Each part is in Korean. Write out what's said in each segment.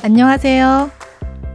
안녕하세요.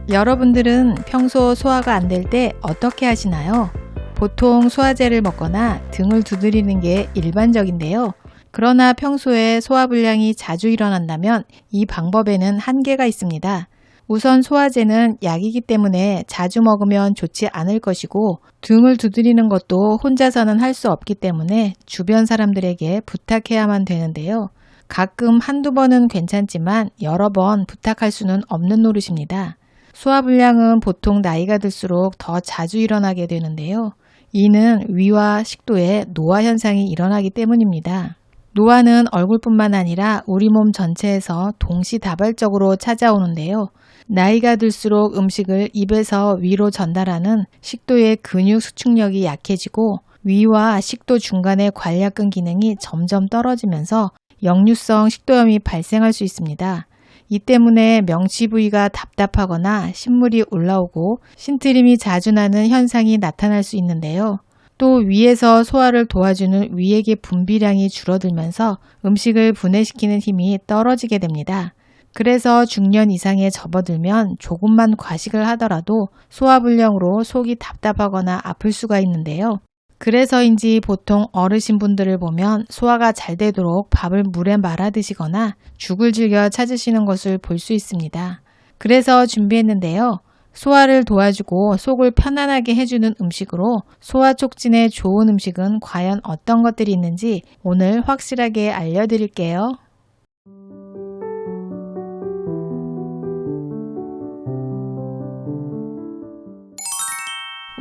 여러분들은 평소 소화가 안 될 때 어떻게 하시나요? 보통 소화제를 먹거나 등을 두드리는 게 일반적인데요. 그러나 평소에 소화불량이 자주 일어난다면 이 방법에는 한계가 있습니다. 우선 소화제는 약이기 때문에 자주 먹으면 좋지 않을 것이고, 등을 두드리는 것도 혼자서는 할 수 없기 때문에 주변 사람들에게 부탁해야만 되는데요. 가끔 한두 번은 괜찮지만 여러 번 부탁할 수는 없는 노릇입니다. 소화불량은 보통 나이가 들수록 더 자주 일어나게 되는데요. 이는 위와 식도에 노화 현상이 일어나기 때문입니다. 노화는 얼굴뿐만 아니라 우리 몸 전체에서 동시다발적으로 찾아오는데요. 나이가 들수록 음식을 입에서 위로 전달하는 식도의 근육 수축력이 약해지고, 위와 식도 중간의 관략근 기능이 점점 떨어지면서 역류성 식도염이 발생할 수 있습니다. 이 때문에 명치 부위가 답답하거나 신물이 올라오고 신트림이 자주 나는 현상이 나타날 수 있는데요. 또 위에서 소화를 도와주는 위액의 분비량이 줄어들면서 음식을 분해시키는 힘이 떨어지게 됩니다. 그래서 중년 이상에 접어들면 조금만 과식을 하더라도 소화불량으로 속이 답답하거나 아플 수가 있는데요. 그래서인지 보통 어르신분들을 보면 소화가 잘 되도록 밥을 물에 말아 드시거나 죽을 즐겨 찾으시는 것을 볼 수 있습니다. 그래서 준비했는데요. 소화를 도와주고 속을 편안하게 해주는 음식으로 소화 촉진에 좋은 음식은 과연 어떤 것들이 있는지 오늘 확실하게 알려드릴게요.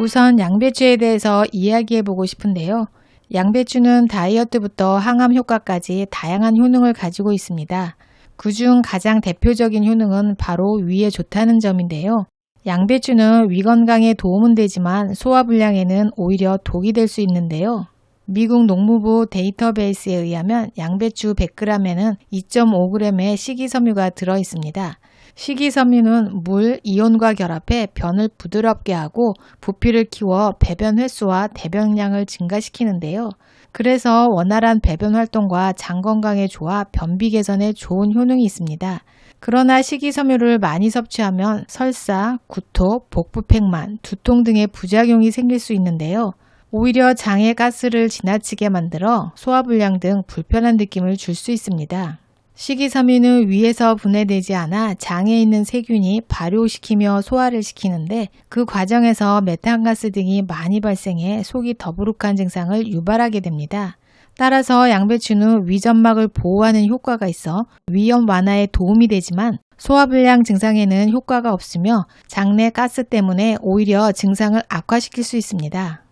우선 양배추에 대해서 이야기해보고 싶은데요. 양배추는 다이어트부터 항암 효과까지 다양한 효능을 가지고 있습니다. 그중 가장 대표적인 효능은 바로 위에 좋다는 점인데요. 양배추는 위 건강에 도움은 되지만 소화불량에는 오히려 독이 될 수 있는데요. 미국 농무부 데이터베이스에 의하면 양배추 100g에는 2.5g의 식이섬유가 들어있습니다. 식이섬유는 물, 이온과 결합해 변을 부드럽게 하고 부피를 키워 배변 횟수와 대변량을 증가시키는데요. 그래서 원활한 배변 활동과 장 건강에 좋아 변비 개선에 좋은 효능이 있습니다. 그러나 식이섬유를 많이 섭취하면 설사, 구토, 복부팽만, 두통 등의 부작용이 생길 수 있는데요. 오히려 장에 가스를 지나치게 만들어 소화불량 등 불편한 느낌을 줄 수 있습니다. 식이섬유는 위에서 분해되지 않아 장에 있는 세균이 발효시키며 소화를 시키는데, 그 과정에서 메탄가스 등이 많이 발생해 속이 더부룩한 증상을 유발하게 됩니다. 따라서 양배추는 위점막을 보호하는 효과가 있어 위염 완화에 도움이 되지만 소화불량 증상에는 효과가 없으며 장내 가스 때문에 오히려 증상을 악화시킬 수 있습니다.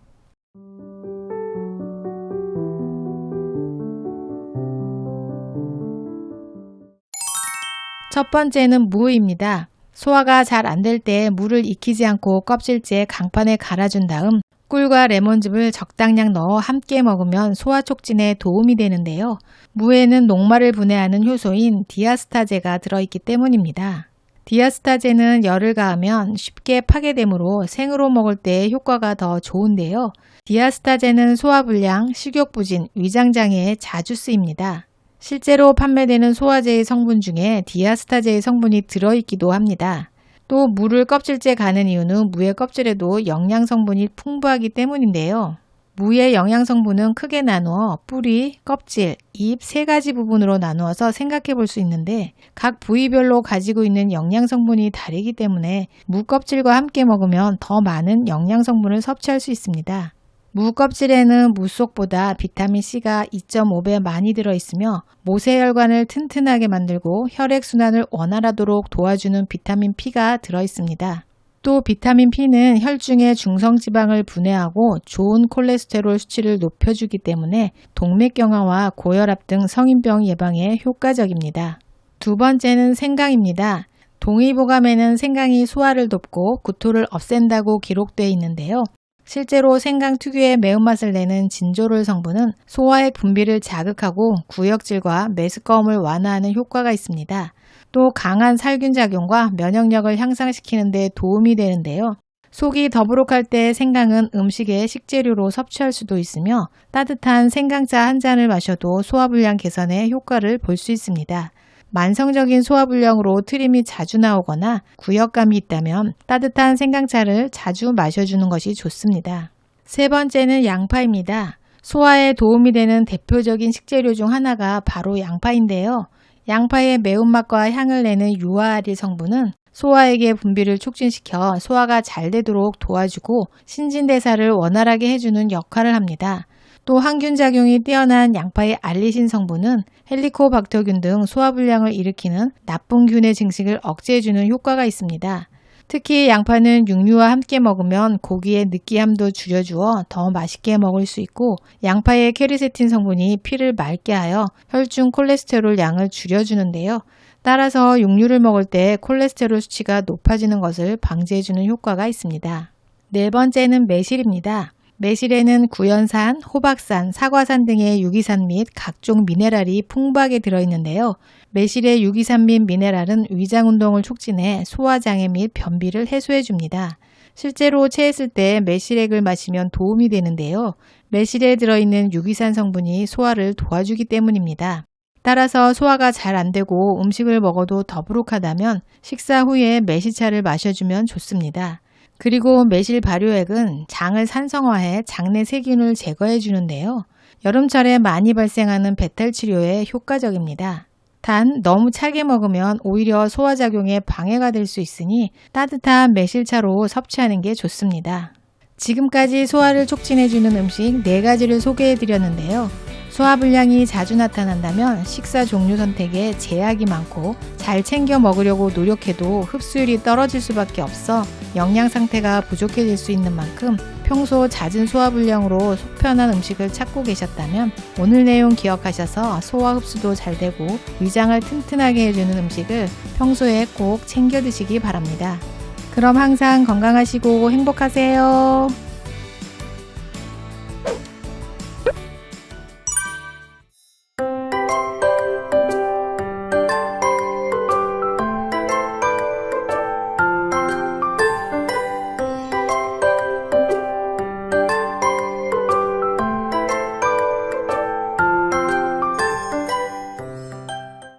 첫 번째는 무입니다. 소화가 잘 안 될 때 무를 익히지 않고 껍질째 강판에 갈아준 다음 꿀과 레몬즙을 적당량 넣어 함께 먹으면 소화 촉진에 도움이 되는데요. 무에는 녹말을 분해하는 효소인 디아스타제가 들어있기 때문입니다. 디아스타제는 열을 가하면 쉽게 파괴되므로 생으로 먹을 때 효과가 더 좋은데요. 디아스타제는 소화불량, 식욕부진, 위장장애에 자주 쓰입니다. 실제로 판매되는 소화제의 성분 중에 디아스타제의 성분이 들어있기도 합니다. 또 무를 껍질째 가는 이유는 무의 껍질에도 영양 성분이 풍부하기 때문인데요. 무의 영양 성분은 크게 나누어 뿌리, 껍질, 잎 세 가지 부분으로 나누어서 생각해 볼 수 있는데, 각 부위별로 가지고 있는 영양 성분이 다르기 때문에 무 껍질과 함께 먹으면 더 많은 영양 성분을 섭취할 수 있습니다. 무 껍질에는 무 속보다 비타민C가 2.5배 많이 들어있으며 모세혈관을 튼튼하게 만들고 혈액순환을 원활하도록 도와주는 비타민 P가 들어있습니다. 또 비타민 P는 혈중의 중성지방을 분해하고 좋은 콜레스테롤 수치를 높여주기 때문에 동맥경화와 고혈압 등 성인병 예방에 효과적입니다. 두 번째는 생강입니다. 동의보감에는 생강이 소화를 돕고 구토를 없앤다고 기록되어 있는데요. 실제로 생강 특유의 매운맛을 내는 진조롤 성분은 소화액 분비를 자극하고 구역질과 메스꺼움을 완화하는 효과가 있습니다. 또 강한 살균 작용과 면역력을 향상시키는 데 도움이 되는데요. 속이 더부룩할 때 생강은 음식의 식재료로 섭취할 수도 있으며 따뜻한 생강차 한 잔을 마셔도 소화불량 개선에 효과를 볼 수 있습니다. 만성적인 소화불량으로 트림이 자주 나오거나 구역감이 있다면 따뜻한 생강차를 자주 마셔주는 것이 좋습니다. 세 번째는 양파입니다. 소화에 도움이 되는 대표적인 식재료 중 하나가 바로 양파인데요. 양파의 매운맛과 향을 내는 유아아릴 성분은 소화액의 분비를 촉진시켜 소화가 잘 되도록 도와주고 신진대사를 원활하게 해주는 역할을 합니다. 또 항균작용이 뛰어난 양파의 알리신 성분은 헬리코박터균 등 소화불량을 일으키는 나쁜 균의 증식을 억제해주는 효과가 있습니다. 특히 양파는 육류와 함께 먹으면 고기의 느끼함도 줄여주어 더 맛있게 먹을 수 있고 양파의 케르세틴 성분이 피를 맑게 하여 혈중 콜레스테롤 양을 줄여주는데요. 따라서 육류를 먹을 때 콜레스테롤 수치가 높아지는 것을 방지해주는 효과가 있습니다. 네 번째는 매실입니다. 매실에는 구연산, 호박산, 사과산 등의 유기산 및 각종 미네랄이 풍부하게 들어있는데요. 매실의 유기산 및 미네랄은 위장운동을 촉진해 소화장애 및 변비를 해소해줍니다. 실제로 체했을 때 매실액을 마시면 도움이 되는데요. 매실에 들어있는 유기산 성분이 소화를 도와주기 때문입니다. 따라서 소화가 잘 안되고 음식을 먹어도 더부룩하다면 식사 후에 매실차를 마셔주면 좋습니다. 그리고 매실 발효액은 장을 산성화해 장내 세균을 제거해 주는데요. 여름철에 많이 발생하는 배탈 치료에 효과적입니다. 단 너무 차게 먹으면 오히려 소화작용에 방해가 될 수 있으니 따뜻한 매실차로 섭취하는 게 좋습니다. 지금까지 소화를 촉진해주는 음식 4가지를 소개해드렸는데요. 소화불량이 자주 나타난다면 식사 종류 선택에 제약이 많고 잘 챙겨 먹으려고 노력해도 흡수율이 떨어질 수밖에 없어 영양 상태가 부족해질 수 있는 만큼 평소 잦은 소화불량으로 속 편한 음식을 찾고 계셨다면 오늘 내용 기억하셔서 소화 흡수도 잘 되고 위장을 튼튼하게 해주는 음식을 평소에 꼭 챙겨 드시기 바랍니다. 그럼 항상 건강하시고 행복하세요.